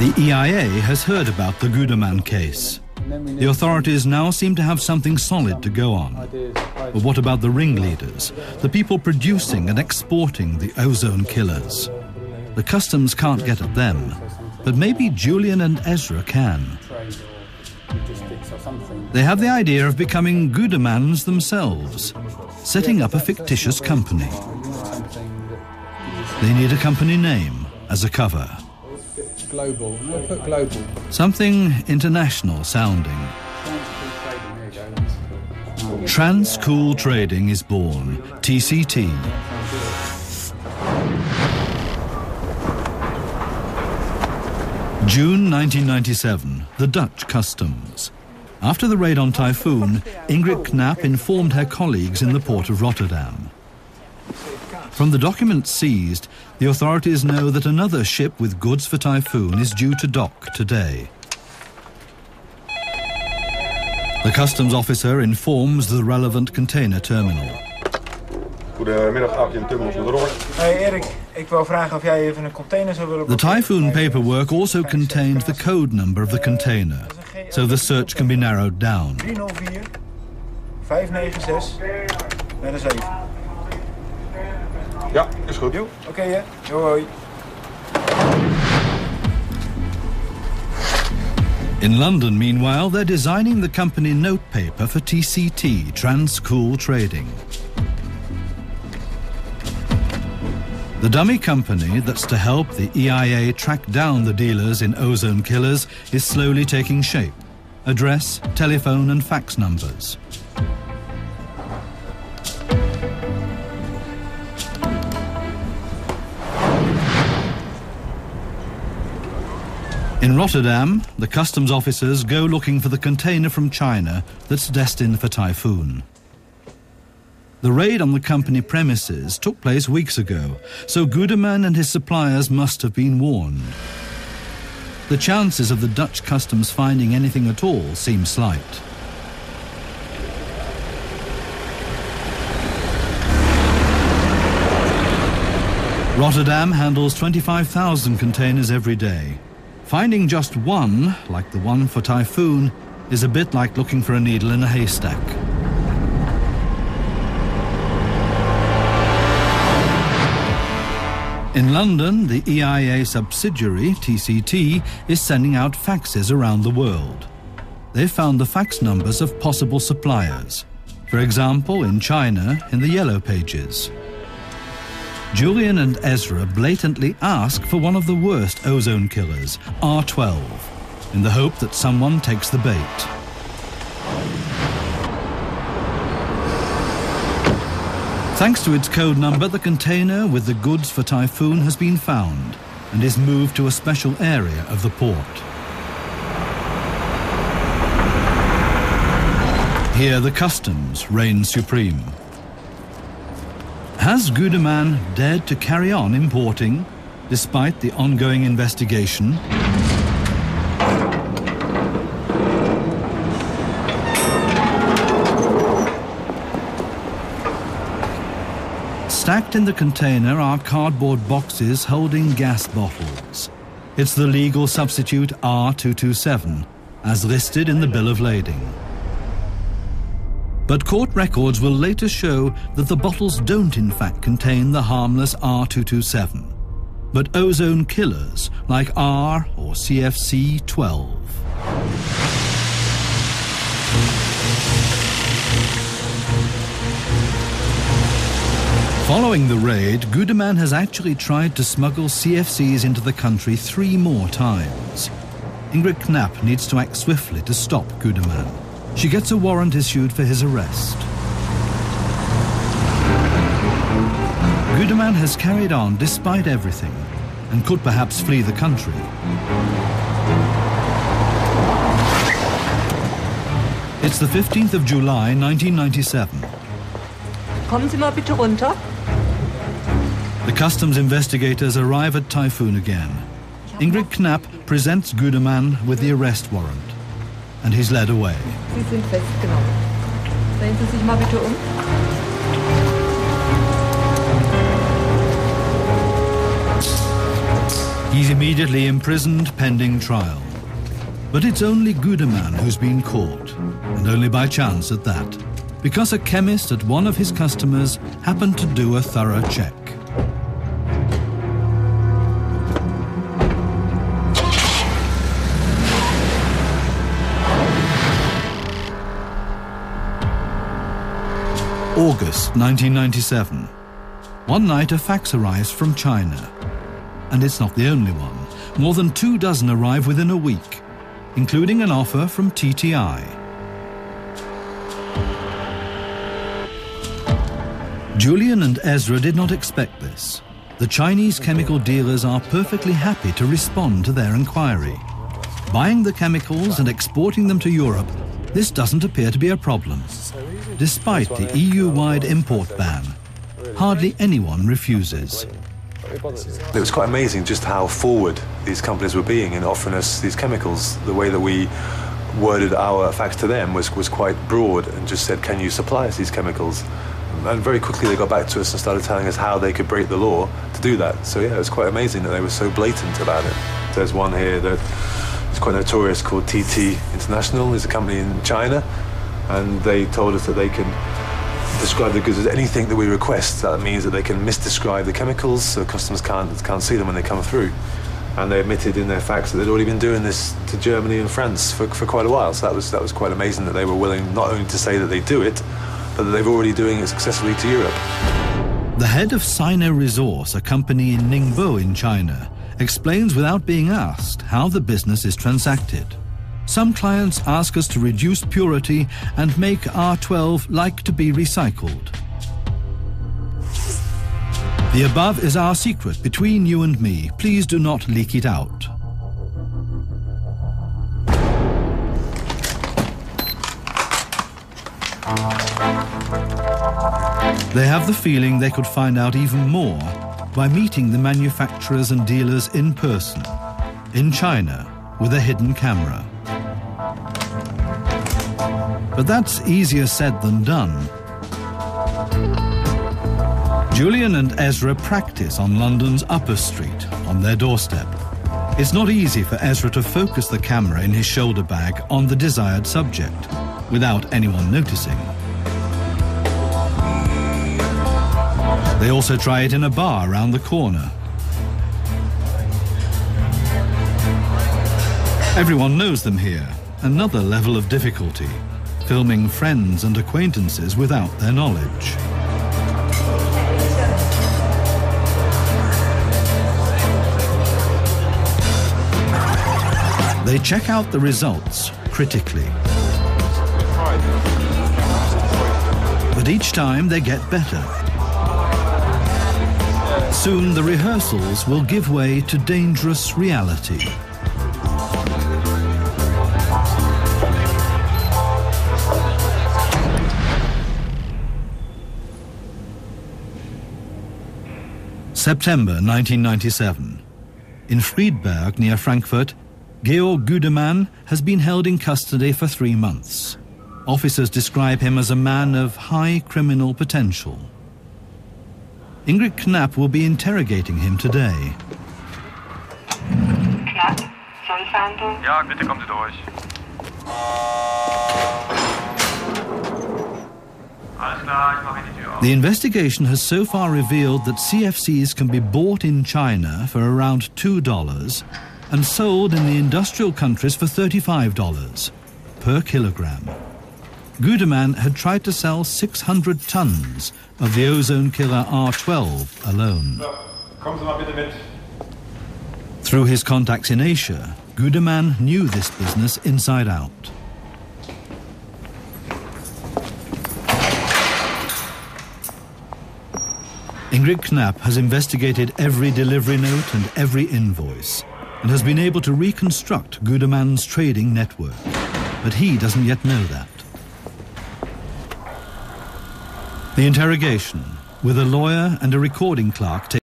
The EIA has heard about the Guderman case. The authorities now seem to have something solid to go on. But what about the ringleaders, the people producing and exporting the ozone killers? The customs can't get at them, but maybe Julian and Ezra can. They have the idea of becoming Gudermans themselves, setting up a fictitious company. They need a company name as a cover. Global. We'll put global. Something international sounding. Trans-Cool Trading is born, TCT. June 1997, the Dutch customs. After the raid on Typhoon, Ingrid Knapp informed her colleagues in the port of Rotterdam. From the documents seized, the authorities know that another ship with goods for Typhoon is due to dock today. The customs officer informs the relevant container terminal. Goedemiddag, APM Terminals met Robert. Hey Erik, ik wil vragen of jij even een container zou willen... The Typhoon paperwork also contained the code number of the container, so the search can be narrowed down. 304 596 met een 7. Ja, is goed. Oké, hè? Hoi. In London, meanwhile, they're designing the company note paper for TCT, Trans-Cool Trading. The dummy company that's to help the EIA track down the dealers in ozone killers is slowly taking shape. Address, telephone and fax numbers. In Rotterdam, the customs officers go looking for the container from China that's destined for Typhoon. The raid on the company premises took place weeks ago, so Guderman and his suppliers must have been warned. The chances of the Dutch customs finding anything at all seem slight. Rotterdam handles 25,000 containers every day. Finding just one, like the one for Typhoon, is a bit like looking for a needle in a haystack. In London, the EIA subsidiary, TCT, is sending out faxes around the world. They've found the fax numbers of possible suppliers. For example, in China, in the Yellow Pages. Julian and Ezra blatantly ask for one of the worst ozone killers, R12, in the hope that someone takes the bait. Thanks to its code number, the container with the goods for Typhoon has been found and is moved to a special area of the port. Here the customs reign supreme. Has Guderman dared to carry on importing, despite the ongoing investigation? Stacked in the container are cardboard boxes holding gas bottles. It's the legal substitute R227, as listed in the bill of lading. But court records will later show that the bottles don't in fact contain the harmless R227, but ozone killers like R or CFC-12. Following the raid, Guderman has actually tried to smuggle CFCs into the country 3 more times. Ingrid Knapp needs to act swiftly to stop Guderman. She gets a warrant issued for his arrest. Guderman has carried on despite everything and could perhaps flee the country. It's the 15th of July, 1997. Kommen Sie mal bitte runter. The customs investigators arrive at Typhoon again. Ingrid Knapp presents Guderman with the arrest warrant, and he's led away. Sie sind festgenommen. Drehen Sie sich mal bitte um. He's immediately imprisoned pending trial. But it's only Gudeman who's been caught, and only by chance at that, because a chemist at one of his customers happened to do a thorough check. August 1997. One night a fax arrives from China. And it's not the only one. More than 24 arrive within a week, including an offer from TTI. Julian and Ezra did not expect this. The Chinese chemical dealers are perfectly happy to respond to their inquiry. Buying the chemicals and exporting them to Europe, this doesn't appear to be a problem. Despite the EU-wide import ban, hardly anyone refuses. It was quite amazing just how forward these companies were being in offering us these chemicals. The way that we worded our fax to them was quite broad and just said, can you supply us these chemicals? And very quickly they got back to us and started telling us how they could break the law to do that. So yeah, it was quite amazing that they were so blatant about it. There's one here that is quite notorious called TT International. It's a company in China, and they told us that they can describe the goods as anything that we request. That means that they can misdescribe the chemicals so customers can't see them when they come through. And they admitted in their fax that they'd already been doing this to Germany and France for quite a while. So that was quite amazing that they were willing not only to say that they do it, but that they've already doing it successfully to Europe. The head of Sino Resource, a company in Ningbo in China, explains without being asked how the business is transacted. Some clients ask us to reduce purity and make R12 like to be recycled. The above is our secret between you and me. Please do not leak it out. They have the feeling they could find out even more by meeting the manufacturers and dealers in person, in China, with a hidden camera. But that's easier said than done. Julian and Ezra practice on London's Upper Street, on their doorstep. It's not easy for Ezra to focus the camera in his shoulder bag on the desired subject, without anyone noticing. They also try it in a bar around the corner. Everyone knows them here, another level of difficulty, filming friends and acquaintances without their knowledge. They check out the results critically. But each time they get better. Soon the rehearsals will give way to dangerous reality. September 1997. In Friedberg, near Frankfurt, Georg Gudeman has been held in custody for 3 months. Officers describe him as a man of high criminal potential. Ingrid Knapp will be interrogating him today. Knapp, Zollfahndung? Ja, bitte kommen Sie durch. Alles klar, ich mache Ihnen die Tür auf. The investigation has so far revealed that CFCs can be bought in China for around $2 and sold in the industrial countries for $35 per kilogram. Gudeman had tried to sell 600 tons of the ozone killer R12 alone. Kommen Sie mal bitte mit. Through his contacts in Asia, Gudeman knew this business inside out. Ingrid Knapp has investigated every delivery note and every invoice and has been able to reconstruct Gudeman's trading network. But he doesn't yet know that. The interrogation, with a lawyer and a recording clerk